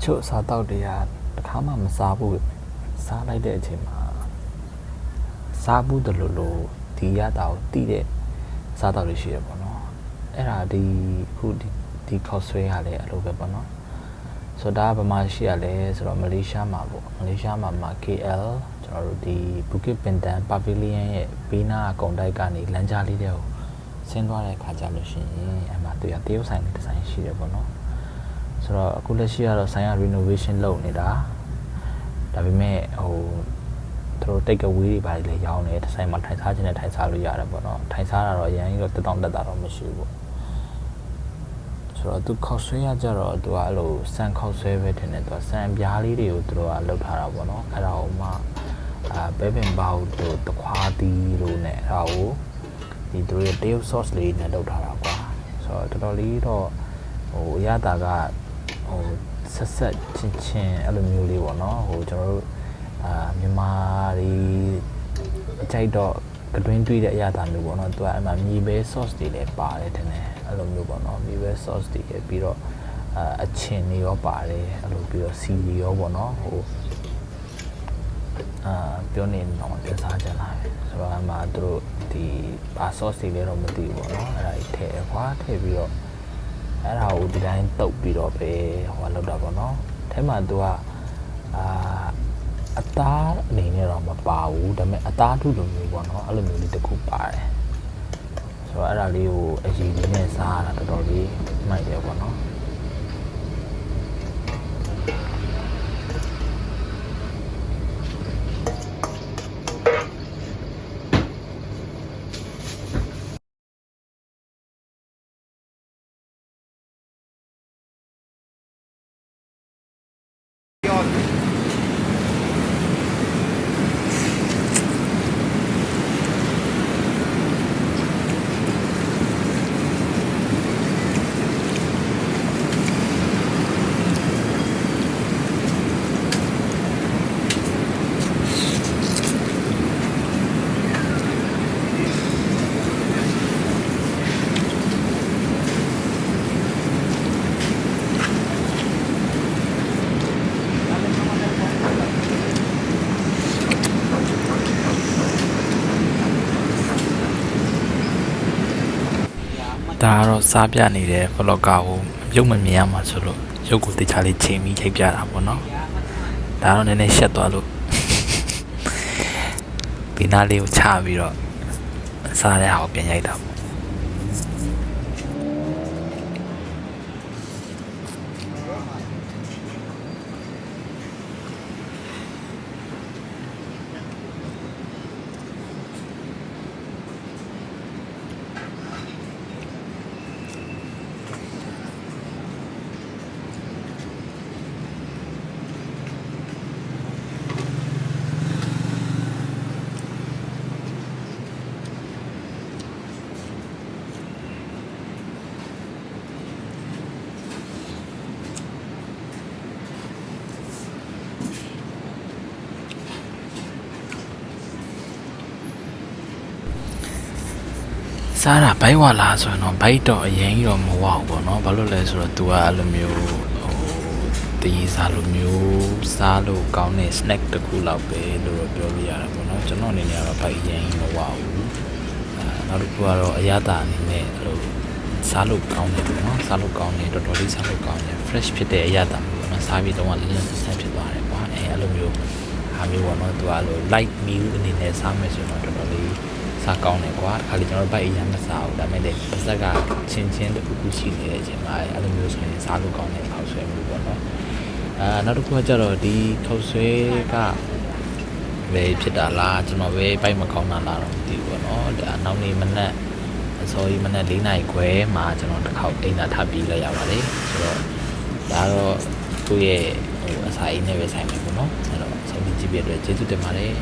ချို့စားတော့တွေကတခါမှမစားဘူးစားလိုက်တဲ့အချိန်မှာစားဘူးတယ်လို့ဒီရတာကိုတီးတဲ့စားတော့တွေရှိရပေါ့နော်အဲ့ဒါဒီခေါက်ဆွဲရလဲအဲ့လိုပဲပေါ့နော်ဆိုတော့ဗမာရှိရလဲဆိုတော့မလေးရှားမှာပေါ့မလေးရှားမှာ KL ကျွန်တော်တို့ဒီ Bukit Bintang Pavilion ရဲ့ဘေးနားအကုံတိုက်ကနေလမ်းကြားလေးတွေကိုဆင်းသွားတဲ့အခါကျလို့ရှိရင်အဲ့မှာတွေ့ရတရုတ်ဆိုင်လေးဒီဇိုင်းရှိတယ်ပေါ့နော်ဆိုတော့အခုလက်ရှိကတော့ဆိုင်ရ renovation လုပ်နေတာဒါပေမဲ့သူတို့ take away တွေပါတယ်လေရောင်းနေဒီဆိုင်မှာထိုင်စားခြင်းနဲ့ထိုင်စားလို့ရတယ်ပေါ့နော်ထိုင်စားတာတော့အရင်ကတော့တက်တာတော့မရှိဘူးပေါ့ဆိုတော့သူခောက်ဆွဲရကြတော့သူကအဲ့လိုစံခောက်ဆွဲပဲထင်တယ်သူကစံပြားလေးတွေကိုသူတို့ကလှုပ်ထားတာပေါ့နော်အဲ့ဒါကိုမှဘဲပင်ပေါတို့တခွားတီးလို့နဲ့အဲ့ဒါကိုဒီသူတို့ရဲ့တရုတ် sauce လေးနဲ့လှုပ်ထားတာကွာဆိုတော့တော်တော်လေးတော့ရတာကဆက်ချင်းအဲ့လိုမျိုးလေးပေါ့နော်ကျွန်တော်တို့မြန်မာတွေအကြိုက်တော့အတွင်းတွေ့တဲ့အရာတာမျိုးပေါ့နော်သူကအဲ့မှာမြေပဲ sauce တွေလည်းပါတယ်တင်တယ်အဲ့လိုမျိုးပေါ့နော်မြေပဲ sauce တွေပြီးတော့အချင်တွေရောပါတယ်အဲ့လိုပြီးတော့စီတွေရောပေါ့နော်ပြောနေတော့ပြန်စားကြလာတယ်ဆိုတော့အမှသူတို့ဒီဘာ sauce တွေလဲတော့မသိဘူးပေါ့နော်အဲ့ဒါကြီးထည့်ခွာထည့်ပြီးတော့အဲ့ဒါကိုဒီတိုင်းတုပ်ပြီးတော့ပဲလောက်တာပေါ့နော်အဲမှာသူကအသားအနေနဲ့တော့မပါဘူးဒါပေမဲ့အသားထုလိုမျိုးပေါ့နော်အဲ့လိုမျိုးလေးတစ်ခုပါတယ်ဆိုတော့အဲ့ဒါလေးကိုအရင်ကြီးနဲ့စားရတာတော်တော်လေးမိုက်တယ်ပေါ့နော်ဒါကတော့စားပြနေတဲ့ vlogger ကိုရုပ်မမြင်ရမှာဆိုလို့ရုပ်ကိုတခြားလေးချိန်ပြီးချိန်ပြတာပေါ့နော်ဒါတော့နည်းနည်းရှက်သွားလို့ဒီနားလေးကိုချပြီးတော့စားတဲ့ဟာကိုပြန်ရိုက်တာပေါ့စားတာဘိုက်ဝါလာဆိုရင်တော့ဘိုက်တော့အရင်ကြီးတော့မဝအောင်ပေါ့နော်ဘာလို့လဲဆိုတော့ तू ကအဲ့လိုမျိုးတီးစားလိုမျိုးစားလို့ကောင်းတဲ့ snack တစ်ခုလောက်ပဲလို့ပြောလို့ရတာပေါ့နော်ကျွန်တော်အနေနဲ့ကတော့ဘိုက်အရင်ကြီးမဝအောင်နောက်တစ်ခုကတော့အရသာအနေနဲ့အဲ့လိုစားလို့ကောင်းတယ်ပေါ့နော်စားလို့ကောင်းတယ်တော်တော်လေးစားလို့ကောင်းတယ် fresh ဖြစ်တဲ့အရသာမျိုးပေါ့နော်စားပြီးတော့လင်းလင်းဆန်းဖြစ်သွားတယ်ကွာအဲ့လိုမျိုးဟာမျိုးပေါ့နော် तू ကအဲ့လို light meal အနေနဲ့စားမယ်ဆိုတော့တော်တော်လေးစားကောင်းတယ်ကွာခါလေးကျွန်တော်တို့ဘိုက်အရင်မစားဘူးဒါပေမဲ့လည်းပါဇက်ကချင်းတစ်ခုရှိနေတဲ့အချိန်မှာအဲ့လိုမျိုးဆိုရင်စားလို့ကောင်းတဲ့ခောက်ဆွဲမျိုးပေါ့နော်နောက်တစ်ခုကကျတော့ဒီခောက်ဆွဲကပဲဖြစ်တာလားကျွန်တော်ပဲဘိုက်မကောင်းတာလားတော့မသိဘူးပေါ့နော်ဒါနောက်နေ့မနက်အစောကြီးမနက်4နာရီခွဲမှာကျွန်တော်တစ်ခေါက်အိမ်သာထပ်ပြီးလိုက်ရပါတယ်ဆိုတော့ဒါတော့သူ့ရဲ့အစာအိမ်နဲ့ပဲဆိုင်မယ်ပေါ့နော်အဲ့တော့ဆုံးဖြတ်ကြည့်ပြတဲ့အတွက်ကျေးဇူးတင်ပါတယ်